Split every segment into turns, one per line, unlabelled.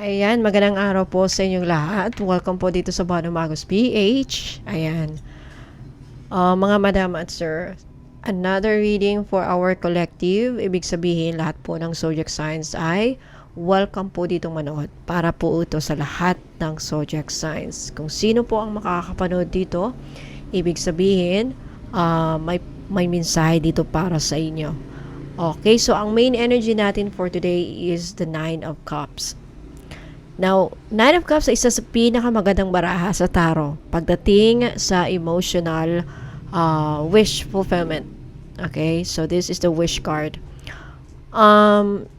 Ayan, magandang araw po sa inyong lahat. Welcome po dito sa Bono Magos PH. Ayan. Mga madam at sir, another reading for our collective. Ibig sabihin, lahat po ng zodiac signs ay welcome po dito manood. Para po ito sa lahat ng zodiac signs. Kung sino po ang makakapanood dito, ibig sabihin, may mensahe dito para sa inyo. Okay, so ang main energy natin for today is the Nine of Cups. Now, Nine of Cups ay isa sa pinakamagandang baraha sa tarot pagdating sa emotional wish fulfillment. Okay, so this is the wish card.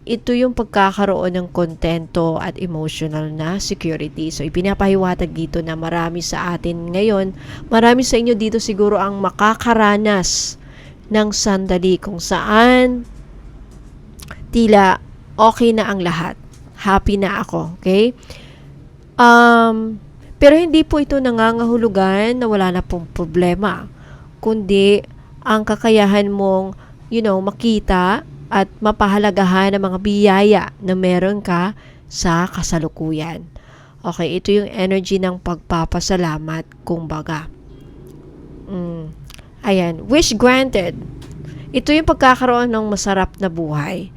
Ito yung pagkakaroon ng kontento at emotional na security. So, ipinapahiwatig dito na marami sa atin ngayon, marami sa inyo dito siguro ang makakaranas ng sandali kung saan tila okay na ang lahat. Happy na ako, okay? Pero hindi po ito nangangahulugan na wala na pong problema. Kundi, ang kakayahan mong, makita at mapahalagahan ng mga biyaya na meron ka sa kasalukuyan. Okay, ito yung energy ng pagpapasalamat, kumbaga. Ayan, wish granted. Ito yung pagkakaroon ng masarap na buhay.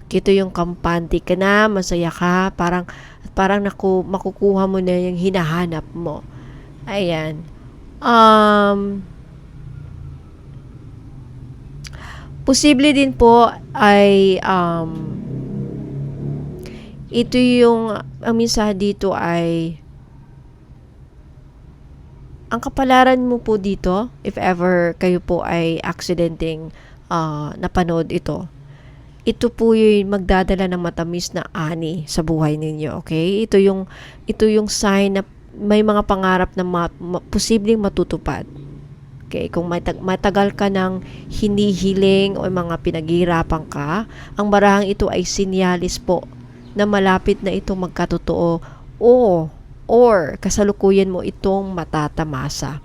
Ito yung kampante ka na, masaya ka, parang makukuha mo na yung hinahanap mo. Ayan. Posible din po ay ito yung ang mensahe dito ay ang kapalaran mo po dito, if ever kayo po ay accidenting napanood ito, ito po yung magdadala ng matamis na ani sa buhay ninyo, okay? Ito yung sign na may mga pangarap na posibleng matutupad. Okay, kung matagal ka ng hinihiling o mga pinaghihirapan ka, ang barahang ito ay sinyalis po na malapit na ito magkatotoo or kasalukuyan mo itong matatamasa.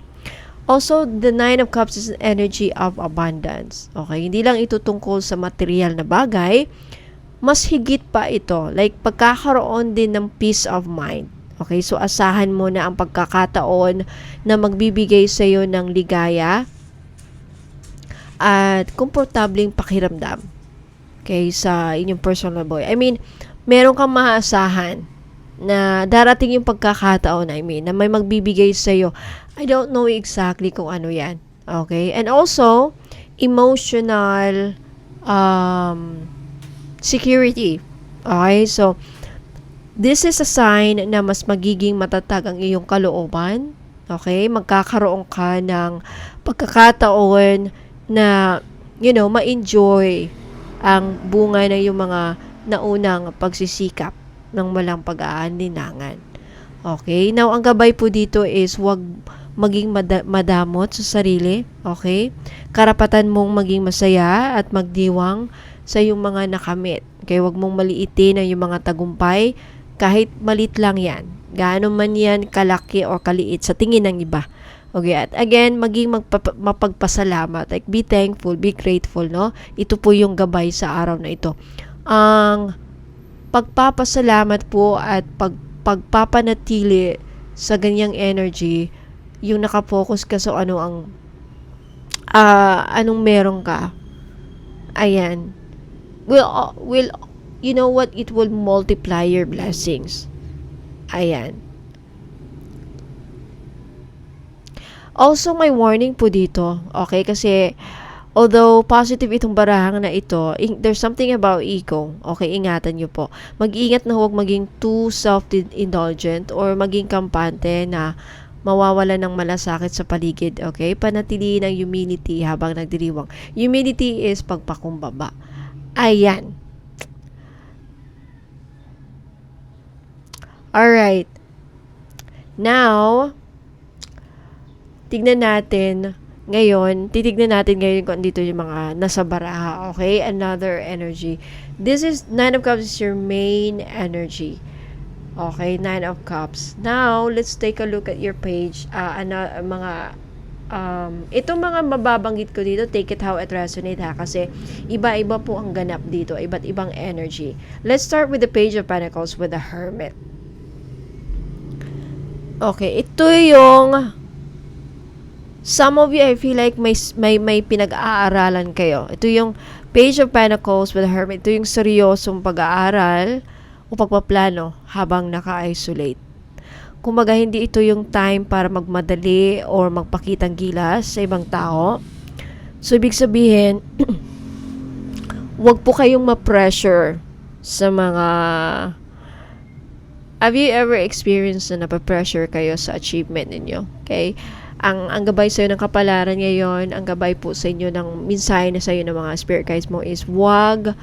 Also, the Nine of Cups is an energy of abundance. Okay, hindi lang ito tungkol sa material na bagay, mas higit pa ito. Like, pagkakaroon din ng peace of mind. Okay, so asahan mo na ang pagkakataon na magbibigay sa iyo ng ligaya at komportableng pakiramdam. Okay, sa inyong personal boy. I mean, meron kang maasahan na darating yung pagkakataon, na may magbibigay sa iyo. I don't know exactly kung ano yan. Okay? And also, emotional security. Okay? So, this is a sign na mas magiging matatag ang iyong kalooban. Okay? Magkakaroon ka ng pagkakataon na, ma-enjoy ang bunga na yung mga naunang pagsisikap ng walang pag-aaninangan. Okay? Now, ang gabay po dito is wag maging madamot sa sarili. Okay? Karapatan mong maging masaya at magdiwang sa iyong mga nakamit. Okay? Wag mong maliitin ang iyong mga tagumpay kahit malit lang yan. Gaano man yan kalaki o kaliit sa tingin ng iba. Okay? At again, maging mapagpasalamat. Like, be thankful, be grateful, no? Ito po yung gabay sa araw na ito. Ang pagpapasalamat po at pagpapanatili sa ganyang energy, yung nakafocus ka sa anong meron ka. Ayan. Will you know what? It will multiply your blessings. Ayan. Also, may warning po dito. Okay? Kasi although positive itong barahang na ito, there's something about ego. Okay, ingatan nyo po. Mag-ingat na huwag maging too self-indulgent or maging kampante na mawawala ng malasakit sa paligid. Okay, panatilihin ang humility habang nagdiriwang. Humility is pagpakumbaba. Ayan. Alright. Now, titignan natin ngayon kung dito yung mga nasa baraha. Okay? Another energy. This is, Nine of Cups is your main energy. Okay? Nine of Cups. Now, let's take a look at your page. Mga Itong mga mababanggit ko dito, take it how it resonate ha, kasi iba-iba po ang ganap dito, iba't ibang energy. Let's start with the Page of Pentacles with the Hermit. Okay, ito yung some of you, I feel like may pinag-aaralan kayo. Ito yung Page of Pentacles with the Hermit. Ito yung seryosong pag-aaral o pagpaplano habang naka-isolate. Kumbaga, hindi ito yung time para magmadali or magpakitang gilas sa ibang tao. So, ibig sabihin, wag po kayong ma-pressure sa mga... Have you ever experienced na napapressure kayo sa achievement ninyo? Okay? Ang gabay sa'yo ng kapalaran ngayon, ang gabay po sa inyo ng mensahe na sa'yo ng mga spirit guides mo is wag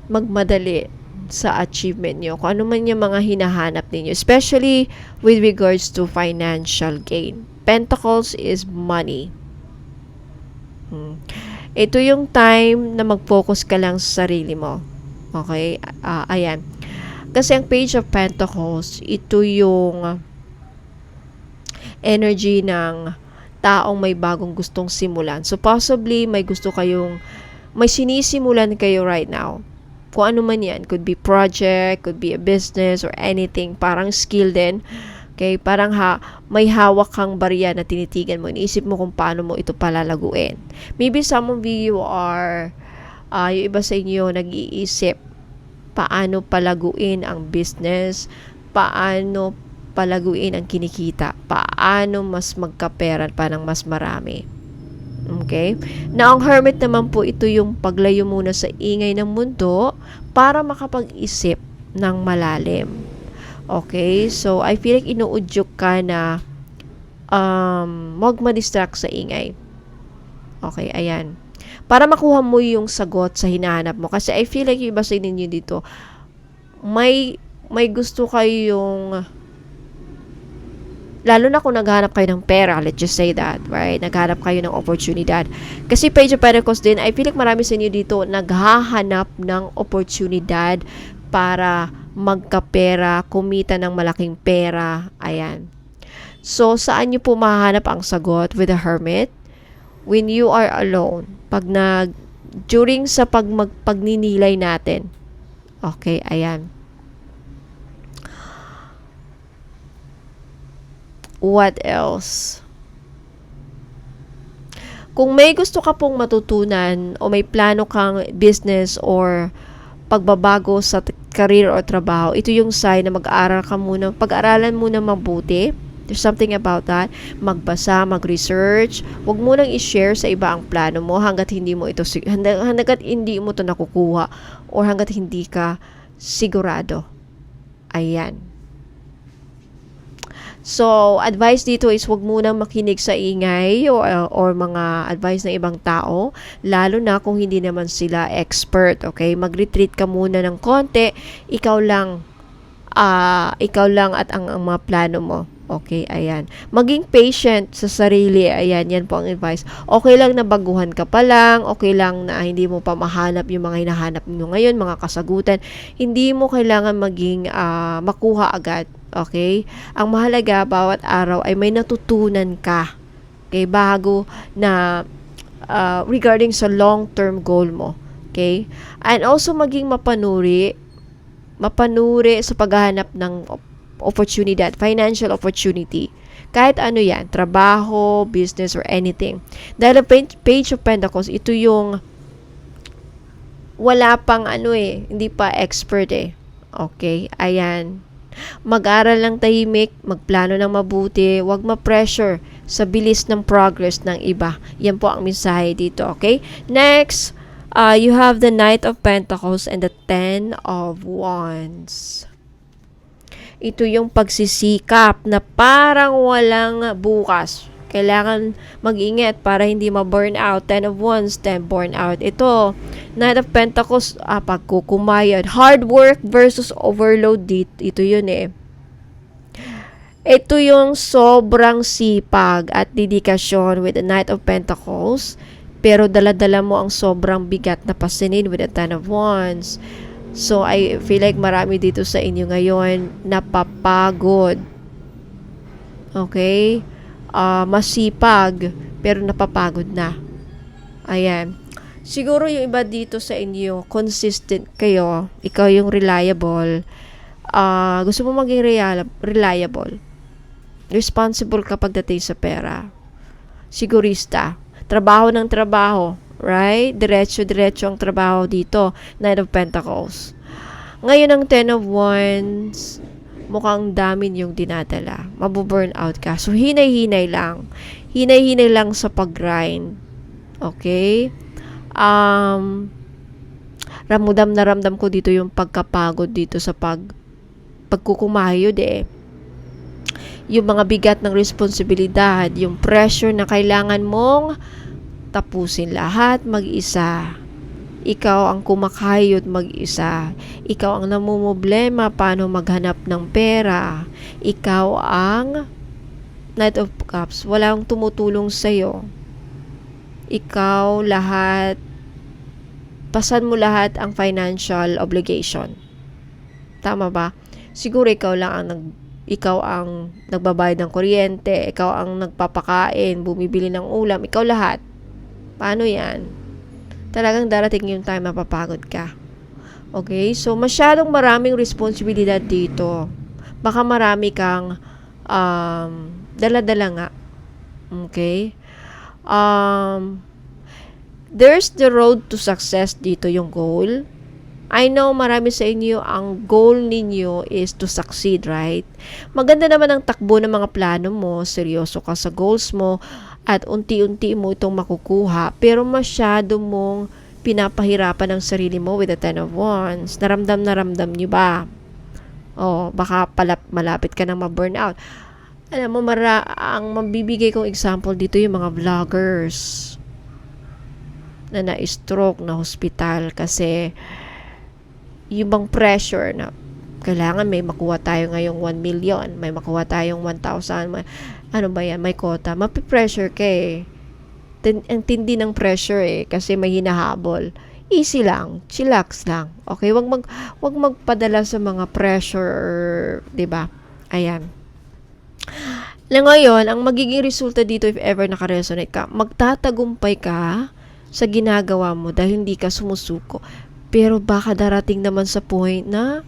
magmadali sa achievement nyo. Kung ano man yung mga hinahanap ninyo. Especially with regards to financial gain. Pentacles is money. Ito yung time na mag-focus ka lang sa sarili mo. Okay? Ayan. Kasi ang Page of Pentacles, ito yung energy ng taong may bagong gustong simulan. So, possibly, may sinisimulan kayo right now. Kung ano man yan. Could be project, could be a business, or anything. Parang skill din. Okay? Parang may hawak kang barya na tinitigan mo. Iniisip mo kung paano mo ito palalaguin. Maybe some of you are, yung iba sa inyo, nag-iisip paano palaguin ang business, paano palaguin ang kinikita, paano mas magkapera pa ng mas marami. Okay? Na ang Hermit naman po, ito yung paglayo muna sa ingay ng mundo para makapag-isip ng malalim. Okay? So, I feel like inuudyok ka na wag ma-distract sa ingay. Okay, ayan. Para makuha mo yung sagot sa hinahanap mo. Kasi I feel like yung iba sa ninyo dito, may gusto kayong... Lalo na kung naghanap kayo ng pera, let's just say that, right? Naghanap kayo ng oportunidad. Kasi Page of Pentacles din, I feel like marami sa inyo dito naghahanap ng oportunidad para magkapera, kumita ng malaking pera. Ayan. So, saan nyo po mahahanap ang sagot with the Hermit? When you are alone. During sa pagninilay natin. Okay, ayan. What else? Kung may gusto ka pong matutunan o may plano kang business or pagbabago sa career o trabaho, ito yung sign na pag-aralan muna mabuti. There's something about that. Magbasa, mag-research. Huwag mo nang i-share sa iba ang plano mo hanggat hindi mo ito nakukuha or hanggat hindi ka sigurado. Ayan. So, advice dito is huwag munang makinig sa ingay or mga advice ng ibang tao, lalo na kung hindi naman sila expert, okay? Mag-retreat ka muna ng konti, ikaw lang at ang mga plano mo. Okay, ayan. Maging patient sa sarili. Ayan, yan po ang advice. Okay lang na baguhan ka pa lang. Okay lang na hindi mo pa mahanap yung mga hinahanap mo ngayon, mga kasagutan. Hindi mo kailangan maging makuha agad. Okay? Ang mahalaga, bawat araw ay may natutunan ka. Okay? Bago na regarding sa long-term goal mo. Okay? And also, maging mapanuri sa paghahanap ng oportunidad, financial opportunity. Kahit ano yan, trabaho, business, or anything. Dahil ang Page of Pentacles, ito yung wala pang hindi pa expert eh. Okay, ayan. Mag-aral lang tahimik, magplano ng mabuti, wag ma-pressure sa bilis ng progress ng iba. Yan po ang mensahe dito, okay? Next, you have the Knight of Pentacles and the Ten of Wands. Ito yung pagsisikap na parang walang bukas. Kailangan mag-ingat para hindi ma-burn out. Ten of Wands, burn out. Ito, Knight of Pentacles, pagkukumayod. Hard work versus overload. Ito yun eh. Ito yung sobrang sipag at dedikasyon with the Knight of Pentacles. Pero dala-dala mo ang sobrang bigat na pasanin with the Ten of Wands. So, I feel like marami dito sa inyo ngayon napapagod. Okay? masipag, pero napapagod na. Ayan. Siguro yung iba dito sa inyo, consistent kayo, ikaw yung reliable, gusto mo maging reliable, responsible ka pagdating sa pera, sigurista, trabaho ng trabaho, right? Diretso ang trabaho dito, Knight of Pentacles. Ngayon ang Ten of Wands, mukhang dami yung dinadala. Mabuburn out ka. So, hinay-hinay lang. Hinay-hinay lang sa pag-grind. Okay? Ramdam ko dito yung pagkapagod dito sa pagkukumayod eh. Yung mga bigat ng responsibilidad, yung pressure na kailangan mong tapusin lahat mag-isa. Ikaw ang kumakayod mag-isa. Ikaw ang namumblema paano maghanap ng pera. Ikaw ang Knight of Cups. Walang tumutulong sa'yo. Ikaw lahat, pasan mo lahat ang financial obligation. Tama ba? Siguro ikaw ang nagbabayad ng kuryente, ikaw ang nagpapakain, bumibili ng ulam, ikaw lahat. Paano yan? Talagang darating yung time mapapagod ka. Okay? So, masyadong maraming responsibilidad dito. Baka marami kang dala-dala nga. Okay? There's the road to success dito yung goal. I know marami sa inyo ang goal ninyo is to succeed, right? Maganda naman ang takbo ng mga plano mo, seryoso ka sa goals mo, at unti-unti mo itong makukuha, pero masyado mong pinapahirapan ang sarili mo with the Ten of Wands. Naramdam nyo ba? Baka malapit ka nang ma-burnout. Alam mo, ang mabibigay kong example dito yung mga vloggers na na-stroke, na hospital, kasi yung bang pressure na kailangan may makuha tayo ngayong 1 million, may makuha tayong 1,000, ano ba yan, may quota, mapipressure ka eh. Ang tindi ng pressure eh, kasi may hinahabol. Easy lang, chillax lang. Okay, wag magpadala sa mga pressure, 'di ba? Ayan. Ngayon, ang magiging resulta dito if ever naka-resonate ka, magtatagumpay ka sa ginagawa mo dahil hindi ka sumusuko. Pero baka darating naman sa point na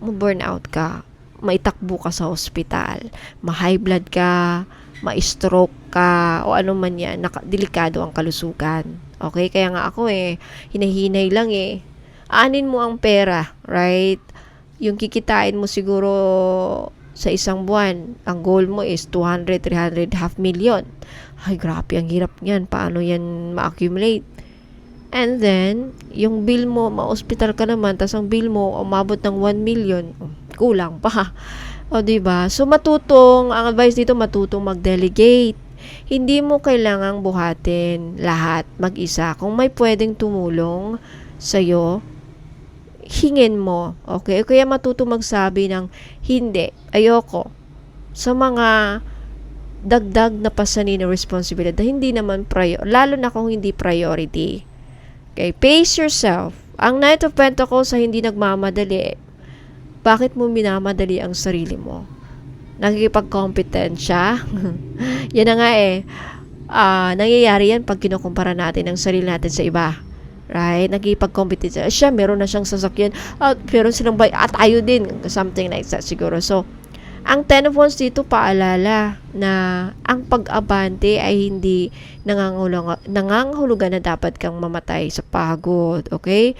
ma-burnout ka, maitakbo ka sa hospital, ma-high blood ka, ma-stroke ka, o ano man yan, delikado ang kalusugan. Okay? Kaya nga ako hinahinay lang Aanin mo ang pera, right? Yung kikitain mo siguro sa isang buwan, ang goal mo is 200, 300, half million. Ay, grabe, ang hirap niyan. Paano yan ma-accumulate? And then, yung bill mo, ma-hospital ka naman, tas ang bill mo, umabot ng 1 million, kulang pa. O, diba? So, ang advice dito, matutong mag-delegate. Hindi mo kailangang buhatin lahat mag-isa. Kung may pwedeng tumulong sa'yo, hingin mo. Okay? Kaya matutong magsabi ng, hindi, ayoko. Sa mga dagdag na pasanin na responsibilidad, hindi naman lalo na kung hindi priority. Okay? Pace yourself. Ang Knight of Pentacles ay hindi nagmamadali. Bakit mo minamadali ang sarili mo? Nakikipag-competensya? Yan na nga nangyayari yan pag kinukumpara natin ang sarili natin sa iba. Right? Nakikipag-competensya. Siya, meron na siyang sasakyan. Pero silang at tayo din. Something like that siguro. So, ang Ten of Wands dito paalala na ang pag-abante ay hindi nangangahulugan na dapat kang mamatay sa pagod. Okay?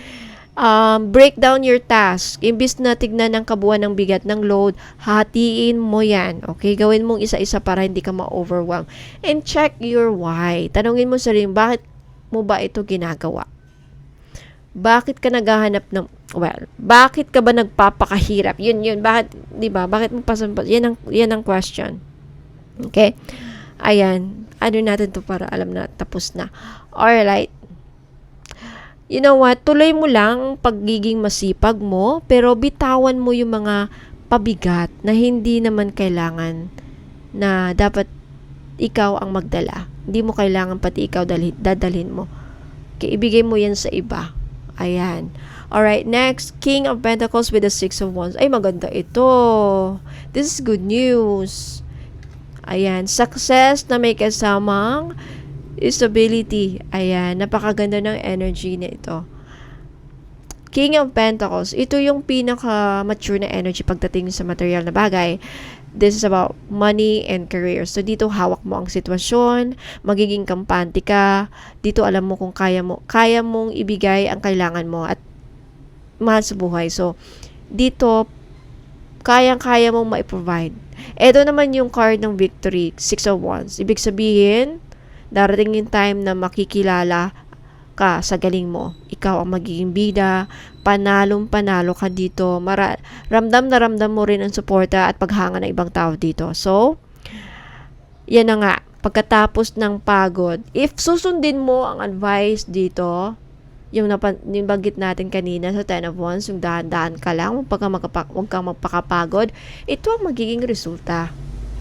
Break down your task. Imbis na tignan ng kabuuan ng bigat ng load, hatiin mo yan. Okay? Gawin mong isa-isa para hindi ka ma-overwhelm. And check your why. Tanungin mo sarili, bakit mo ba ito ginagawa? Bakit ka naghahanap bakit ka ba nagpapakahirap? Yun. Bakit, di ba? Bakit mo pasampas? Yan ang question. Okay? Ayan. Ano natin to para alam na tapos na. Alright. You know what? Tuloy mo lang ang pagiging masipag mo, pero bitawan mo yung mga pabigat na hindi naman kailangan na dapat ikaw ang magdala. Hindi mo kailangan pati ikaw dadalhin mo. Okay, ibigay mo yan sa iba. Ayan. Alright, next, King of Pentacles with the Six of Wands. Ay, maganda ito. This is good news. Ayan, success na may kasamang stability. Ayan, napakaganda ng energy na ito. King of Pentacles, ito yung pinaka-mature na energy pagdating sa material na bagay. This is about money and career. So, dito hawak mo ang sitwasyon, magiging kampante ka, dito alam mo kung kaya mong ibigay ang kailangan mo at mahal sa buhay. So, dito, kayang-kaya mong ma-provide. Ito naman yung card ng victory, Six of Wands. Ibig sabihin, darating yung time na makikilala ka sa galing mo. Ikaw ang magiging bida, panalo ka dito. Ramdam na ramdam mo rin ang suporta at paghanga ng ibang tao dito. So, yan na nga. Pagkatapos ng pagod, if susundin mo ang advice dito, yung banggit natin kanina sa Ten of Wands, yung dahan-dahan ka lang, huwag kang magpakapagod, ito ang magiging resulta.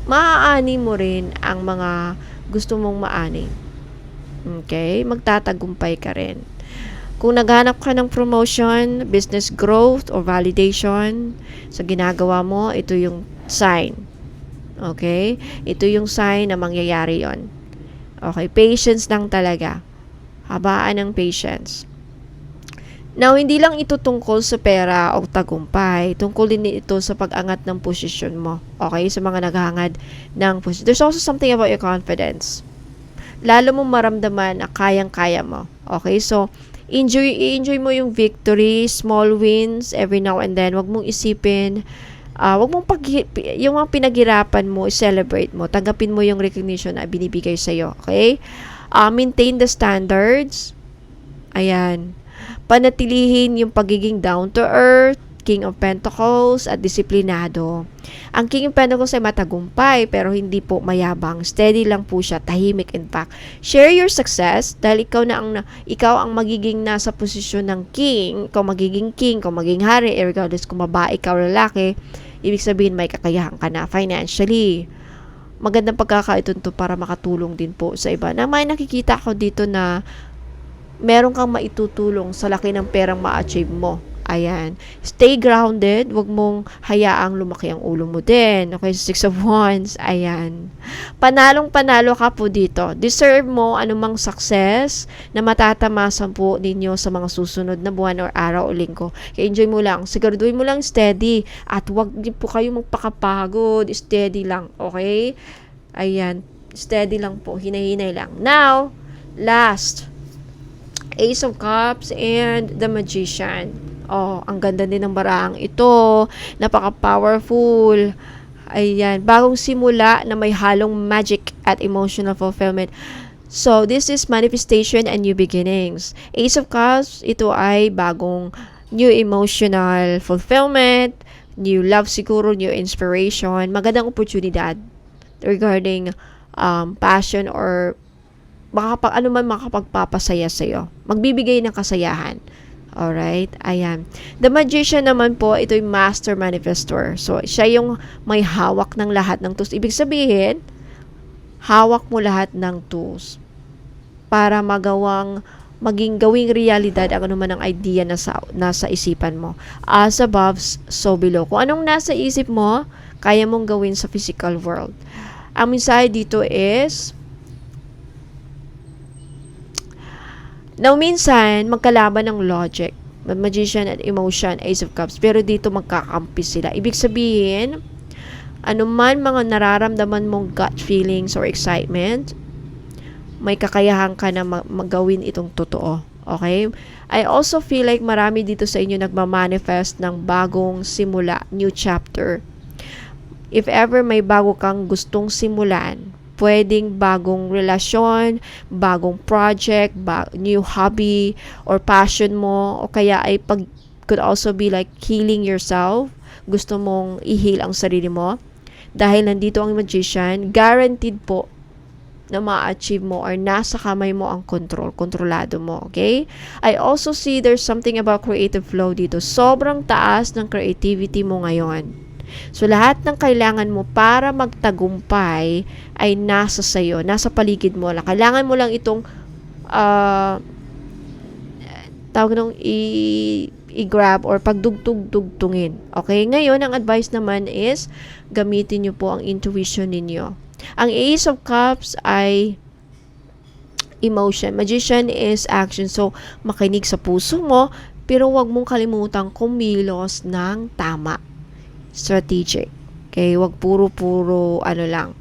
Maaani mo rin ang mga gusto mong maani. Okay? Magtatagumpay ka rin. Kung naghanap ka ng promotion, business growth, or validation sa ginagawa mo, ito yung sign. Okay? Ito yung sign na mangyayari yon. Okay? Patience lang talaga. Habaan ng patience. Now, hindi lang ito tungkol sa pera o tagumpay. Tungkol din ito sa pag-angat ng posisyon mo. Okay? Sa mga naghahangad ng posisyon. There's also something about your confidence. Lalo mo maramdaman na kayang-kaya mo. Okay? So, enjoy mo yung victory, small wins every now and then. Huwag mong isipin, huwag mong yung mga pinaghirapan mo, celebrate mo. Tanggapin mo yung recognition na binibigay sa'yo. Okay? Maintain the standards. Ayan. Panatilihin yung pagiging down to earth, King of Pentacles, at disiplinado. Ang King of Pentacles ay matagumpay, pero hindi po mayabang. Steady lang po siya, tahimik in fact. Share your success, dahil ikaw ang magiging nasa posisyon ng king, ikaw magiging hari, regardless kung babae ka o lalaki, ibig sabihin may kakayahan ka na financially. Magandang pagkakaiton to para makatulong din po sa iba. Na may nakikita ko dito na meron kang maitutulong sa laki ng perang ma-achieve mo. Ayan. Stay grounded. Huwag mong hayaang lumaki ang ulo mo din. Okay, Six of Wands. Ayan. Panalong-panalo ka po dito. Deserve mo anumang success na matatamasan po ninyo sa mga susunod na buwan or araw o linggo. Kaya enjoy mo lang. Siguraduhin mo lang steady. At huwag din po kayo magpakapagod. Steady lang. Okay? Ayan. Steady lang po. Hinay-hinay lang. Now, last. Ace of Cups and the Magician. Oh, ang ganda din ng baraang ito. Napaka-powerful. Ayan. Bagong simula na may halong magic at emotional fulfillment. So, this is manifestation and new beginnings. Ace of Cups, ito ay bagong new emotional fulfillment, new love siguro, new inspiration, magandang oportunidad regarding passion or ano man makapagpapasaya sa'yo. Magbibigay ng kasayahan. Alright? Ayan. The Magician naman po, ito yung master manifestor. So, siya yung may hawak ng lahat ng tools. Ibig sabihin, hawak mo lahat ng tools para gawing realidad ang anuman ang idea na nasa isipan mo. As above, so below. Kung anong nasa isip mo, kaya mong gawin sa physical world. Ang mensahe dito is, now, minsan, magkalaban ng logic, Magician at emotion, Ace of Cups, pero dito magkakampi sila. Ibig sabihin, anuman mga nararamdaman mong gut feelings or excitement, may kakayahan ka na magawin itong totoo. Okay? I also feel like marami dito sa inyo nagmamanifest ng bagong simula, new chapter. If ever may bago kang gustong simulan, pwedeng bagong relasyon, bagong project, new hobby, or passion mo, o kaya ay could also be like healing yourself. Gusto mong i-heal ang sarili mo. Dahil nandito ang Magician, guaranteed po na ma-achieve mo or nasa kamay mo ang kontrolado mo, okay? I also see there's something about creative flow dito. Sobrang taas ng creativity mo ngayon. So, lahat ng kailangan mo para magtagumpay ay nasa sayo, nasa paligid mo. Kailangan mo lang itong tawag nung i-grab or pagdugtug-dugtungin. Okay? Ngayon, ang advice naman is gamitin nyo po ang intuition ninyo. Ang Ace of Cups ay emotion. Magician is action. So, makinig sa puso mo, pero wag mong kalimutang kumilos ng tama. Strategic. Okay? Wag puro-puro, lang,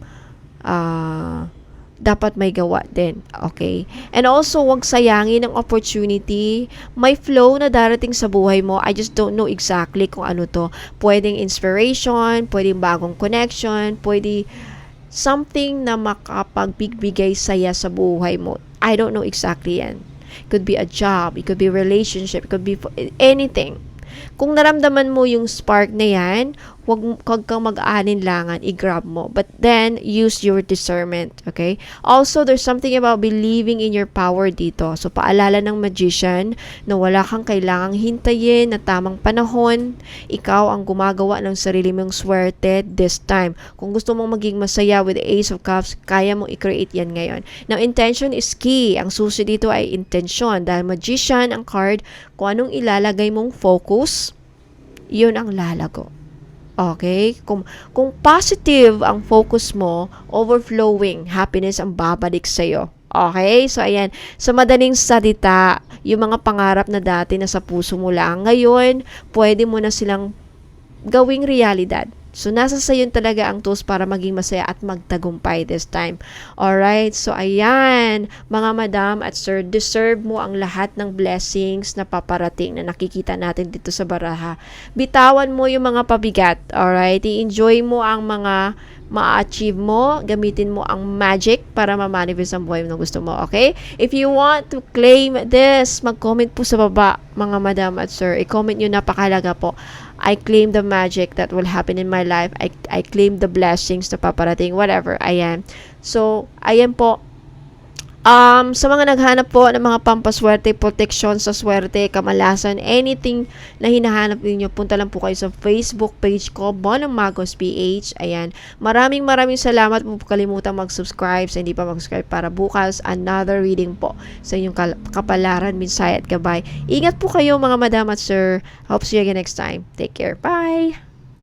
dapat may gawa din. Okay? And also, wag sayangin ang opportunity. May flow na darating sa buhay mo. I just don't know exactly kung ano to. Pwedeng inspiration, pwedeng bagong connection, pwede something na makapagbigay saya sa buhay mo. I don't know exactly yan. It could be a job, it could be a relationship, it could be anything. Kung naramdaman mo yung spark na yan, wag kang mag-alinlangan, i-grab mo. But then, use your discernment, okay? Also, there's something about believing in your power dito. So, paalala ng magician na wala kang kailangang hintayin na tamang panahon. Ikaw ang gumagawa ng sarili mong swerte this time. Kung gusto mong maging masaya with the Ace of Cups, kaya mong i-create yan ngayon. Now, intention is key. Ang susi dito ay intention. Dahil magician ang card, kung anong ilalagay mong focus, yun ang lalago. Okay? Kung positive ang focus mo, overflowing happiness ang babalik sa'yo. Okay? So, ayan. Sa madaling salita, yung mga pangarap na dati na sa puso mo lang, ngayon, pwede mo na silang gawing realidad. So, nasa sayo talaga ang tools para maging masaya at magtagumpay this time. Alright? So, ayan, mga madam at sir, deserve mo ang lahat ng blessings na paparating na nakikita natin dito sa baraha. Bitawan mo yung mga pabigat. Alright? I-enjoy mo ang mga ma-achieve mo, gamitin mo ang magic para ma-manifest ang buhay na gusto mo, okay? If you want to claim this, mag-comment po sa baba, mga madam at sir. I-comment nyo, napakalaga po. I claim the magic that will happen in my life. I claim the blessings na paparating, whatever. Ayan. So, ayan po. Sa mga naghanap po ng mga pampaswerte, protection sa swerte, kamalasan, anything na hinahanap ninyo, punta lang po kayo sa Facebook page ko, Bonang Magos PH. Ayan. Maraming salamat. Huwag po kalimutan mag-subscribe sa hindi pa mag-subscribe para bukas another reading po sa inyong kapalaran, minsay at gabay. Ingat po kayo mga madam at sir. Hope see you again next time. Take care. Bye!